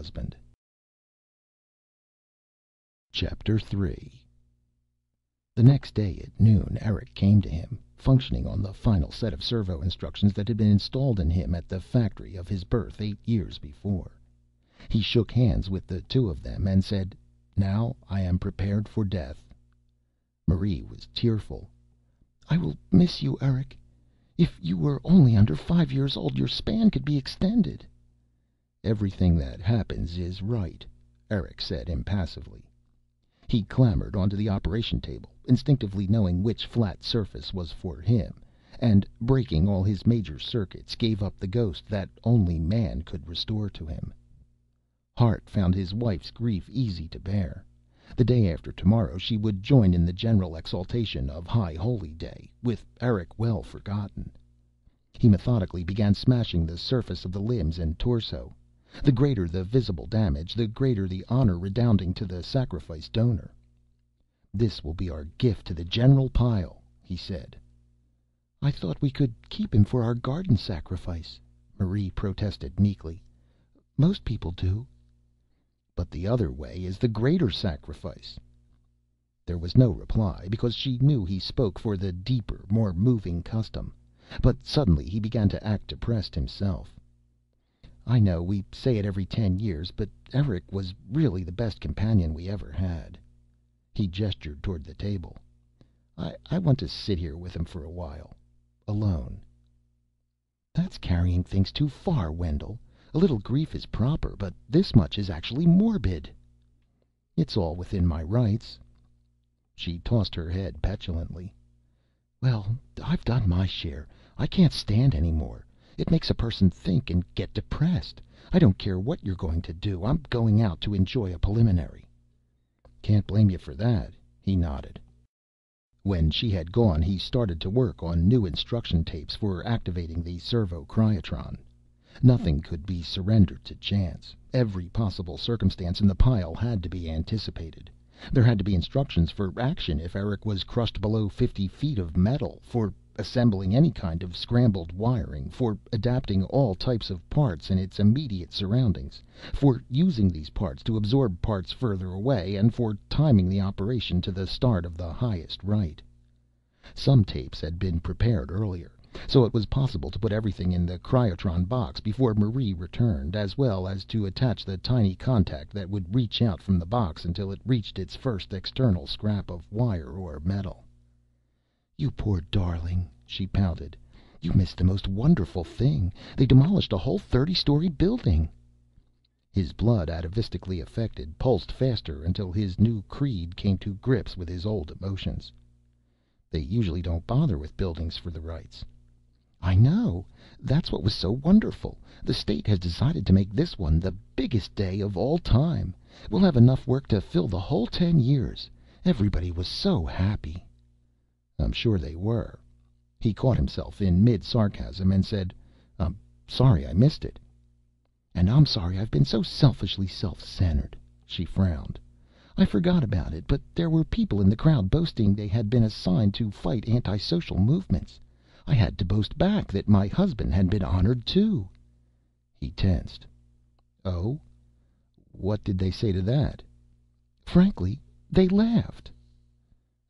husband. Chapter 3. The next day at noon, Eric came to him, functioning on the final set of servo instructions that had been installed in him at the factory of his birth 8 years before. He shook hands with the two of them and said, "Now I am prepared for death." Marie was tearful. "I will miss you, Eric. If you were only under 5 years old, your span could be extended." "Everything that happens is right," Eric said impassively. He clambered onto the operation table, instinctively knowing which flat surface was for him, and, breaking all his major circuits, gave up the ghost that only man could restore to him. Hart found his wife's grief easy to bear. The day after tomorrow she would join in the general exaltation of High Holy Day, with Eric well forgotten. He methodically began smashing the surface of the limbs and torso. The greater the visible damage, the greater the honor redounding to the sacrifice donor. "This will be our gift to the general pile," he said. "I thought we could keep him for our garden sacrifice," Marie protested meekly. "Most people do." "But the other way is the greater sacrifice." There was no reply, because she knew he spoke for the deeper, more moving custom. But suddenly he began to act depressed himself. "I know we say it every 10 years, but Eric was really the best companion we ever had." He gestured toward the table. I want to sit here with him for a while. Alone." "That's carrying things too far, Wendell. A little grief is proper, but this much is actually morbid." "It's all within my rights." She tossed her head petulantly. "Well, I've done my share. I can't stand any more. It makes a person think and get depressed. I don't care what you're going to do. I'm going out to enjoy a preliminary." "Can't blame you for that," he nodded. When she had gone, he started to work on new instruction tapes for activating the servo cryotron. Nothing could be surrendered to chance. Every possible circumstance in the pile had to be anticipated. There had to be instructions for action if Eric was crushed below 50 feet of metal, for assembling any kind of scrambled wiring, for adapting all types of parts in its immediate surroundings, for using these parts to absorb parts further away, and for timing the operation to the start of the highest right. Some tapes had been prepared earlier, so it was possible to put everything in the cryotron box before Marie returned, as well as to attach the tiny contact that would reach out from the box until it reached its first external scrap of wire or metal. "You poor darling," she pouted. "You missed the most wonderful thing. They demolished a whole 30-story building." His blood, atavistically affected, pulsed faster until his new creed came to grips with his old emotions. "They usually don't bother with buildings for the rights." "I know. That's what was so wonderful. The state has decided to make this one the biggest day of all time. We'll have enough work to fill the whole 10 years. Everybody was so happy." "I'm sure they were." He caught himself in mid-sarcasm and said, "I'm sorry I missed it." "And I'm sorry I've been so selfishly self-centered." She frowned. "I forgot about it, but there were people in the crowd boasting they had been assigned to fight anti-social movements. I had to boast back that my husband had been honored too." He tensed. "Oh? What did they say to that?" "Frankly, they laughed."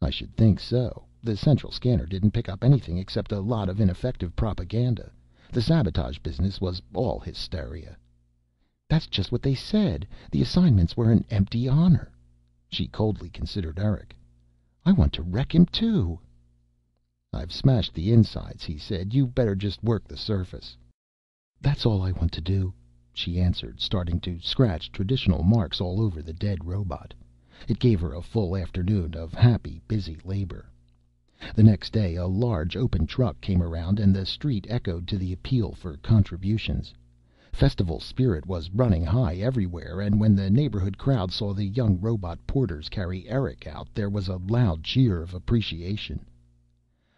"I should think so. The central scanner didn't pick up anything except a lot of ineffective propaganda. The sabotage business was all hysteria." "That's just what they said. The assignments were an empty honor." She coldly considered Eric. "I want to wreck him too." "I've smashed the insides," he said. "You better just work the surface." "That's all I want to do," she answered, starting to scratch traditional marks all over the dead robot. It gave her a full afternoon of happy, busy labor. The next day a large open truck came around and the street echoed to the appeal for contributions. Festival spirit was running high everywhere, and when the neighborhood crowd saw the young robot porters carry Eric out, there was a loud cheer of appreciation.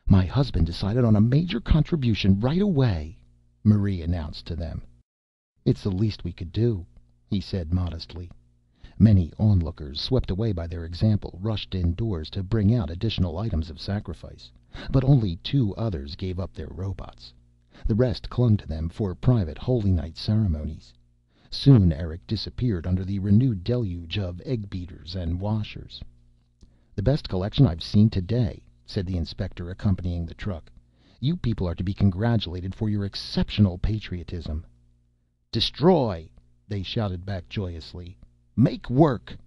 "My husband decided on a major contribution right away," Marie announced to them. "It's the least we could do," he said modestly. Many onlookers, swept away by their example, rushed indoors to bring out additional items of sacrifice, but only 2 others gave up their robots. The rest clung to them for private Holy Night ceremonies. Soon Eric disappeared under the renewed deluge of egg beaters and washers. "The best collection I've seen today," said the inspector, accompanying the truck. "You people are to be congratulated for your exceptional patriotism." "Destroy!" they shouted back joyously. "Make work!"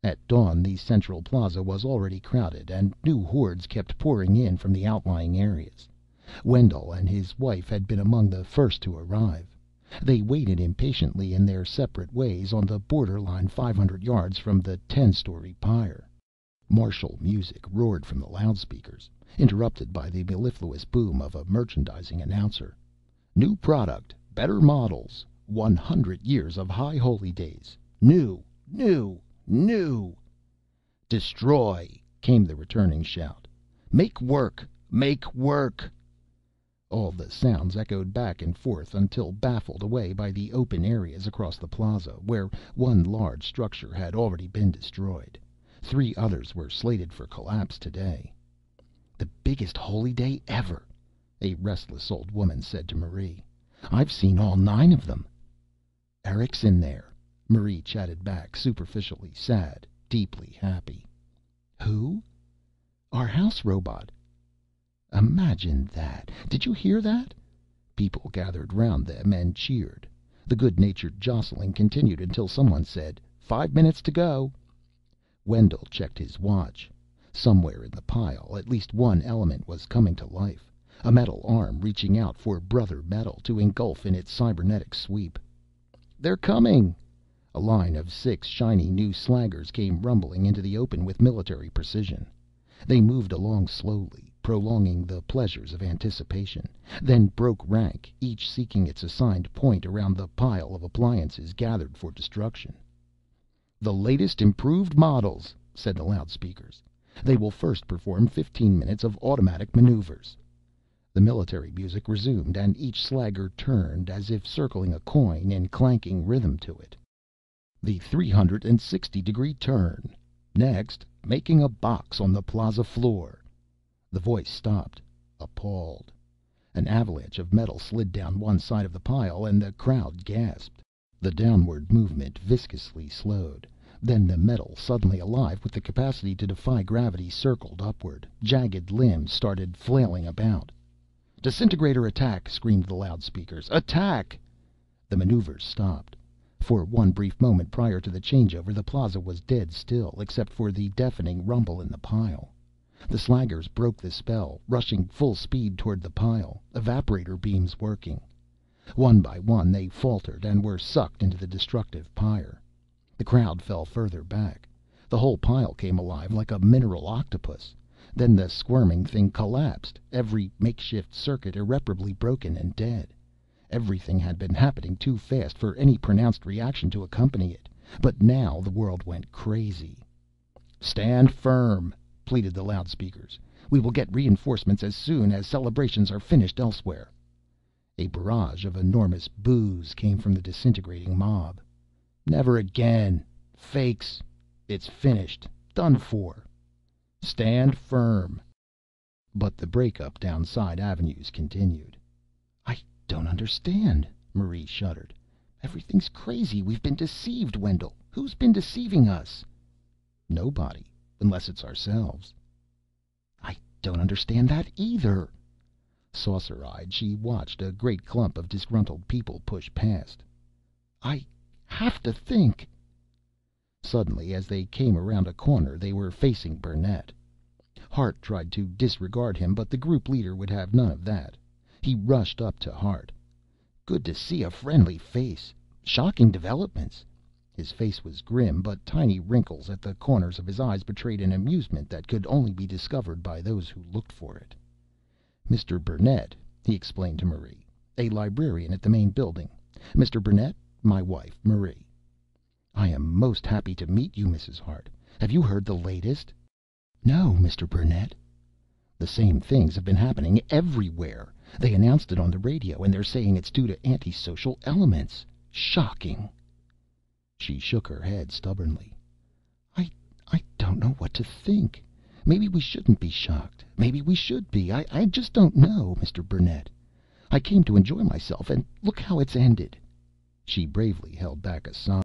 At dawn the central plaza was already crowded, and new hordes kept pouring in from the outlying areas. Wendell and his wife had been among the first to arrive. They waited impatiently in their separate ways on the borderline 500 yards from the 10-story pyre. Martial music roared from the loudspeakers, interrupted by the mellifluous boom of a merchandising announcer. "New product, better models, 100 years of high holy days. New, new, new!" "Destroy!" came the returning shout. "Make work! Make work!" All the sounds echoed back and forth until baffled away by the open areas across the plaza, where one large structure had already been destroyed. 3 others were slated for collapse today. "The biggest holy day ever," a restless old woman said to Marie. "I've seen all 9 of them." "Eric's in there," Marie chatted back, superficially sad, deeply happy. "Who?" "Our house robot." "Imagine that! Did you hear that?" People gathered round them and cheered. The good-natured jostling continued until someone said, "5 minutes to go." Wendell checked his watch. Somewhere in the pile, at least one element was coming to life, a metal arm reaching out for brother metal to engulf in its cybernetic sweep. "They're coming!" A line of 6 shiny new slaggers came rumbling into the open with military precision. They moved along slowly, prolonging the pleasures of anticipation, then broke rank, each seeking its assigned point around the pile of appliances gathered for destruction. "The latest improved models," said the loudspeakers. "They will first perform 15 minutes of automatic maneuvers." The military music resumed, and each slagger turned, as if circling a coin, in clanking rhythm to it. "The 360-degree turn. Next, making a box on the plaza floor." The voice stopped, appalled. An avalanche of metal slid down one side of the pile, and the crowd gasped. The downward movement viscously slowed. Then the metal, suddenly alive with the capacity to defy gravity, circled upward. Jagged limbs started flailing about. "Disintegrator attack!" screamed the loudspeakers. "Attack!" The maneuvers stopped. For one brief moment prior to the changeover, the plaza was dead still, except for the deafening rumble in the pile. The slaggers broke the spell, rushing full speed toward the pile, evaporator beams working. One by one they faltered and were sucked into the destructive pyre. The crowd fell further back. The whole pile came alive like a mineral octopus. Then the squirming thing collapsed, every makeshift circuit irreparably broken and dead. Everything had been happening too fast for any pronounced reaction to accompany it, but now the world went crazy. "Stand firm!" pleaded the loudspeakers. "We will get reinforcements as soon as celebrations are finished elsewhere." A barrage of enormous boos came from the disintegrating mob. "Never again! Fakes! It's finished! Done for! Stand firm!" But the breakup down side avenues continued. "I don't understand," Marie shuddered. "Everything's crazy. We've been deceived, Wendell. Who's been deceiving us?" "Nobody. Unless it's ourselves." "I don't understand that either." Saucer-eyed, she watched a great clump of disgruntled people push past. "I have to think." Suddenly, as they came around a corner, they were facing Burnett. Hart tried to disregard him, but the group leader would have none of that. He rushed up to Hart. "Good to see a friendly face. Shocking developments." His face was grim, but tiny wrinkles at the corners of his eyes betrayed an amusement that could only be discovered by those who looked for it. "Mr. Burnett," he explained to Marie. "A librarian at the main building. Mr. Burnett, my wife, Marie." "I am most happy to meet you, Mrs. Hart. Have you heard the latest?" "No, Mr. Burnett." "The same things have been happening everywhere. They announced it on the radio, and they're saying it's due to antisocial elements. Shocking." She shook her head stubbornly. I don't know what to think. Maybe we shouldn't be shocked. Maybe we should be. I just don't know, Mr. Burnett. I came to enjoy myself, and look how it's ended." She bravely held back a sigh.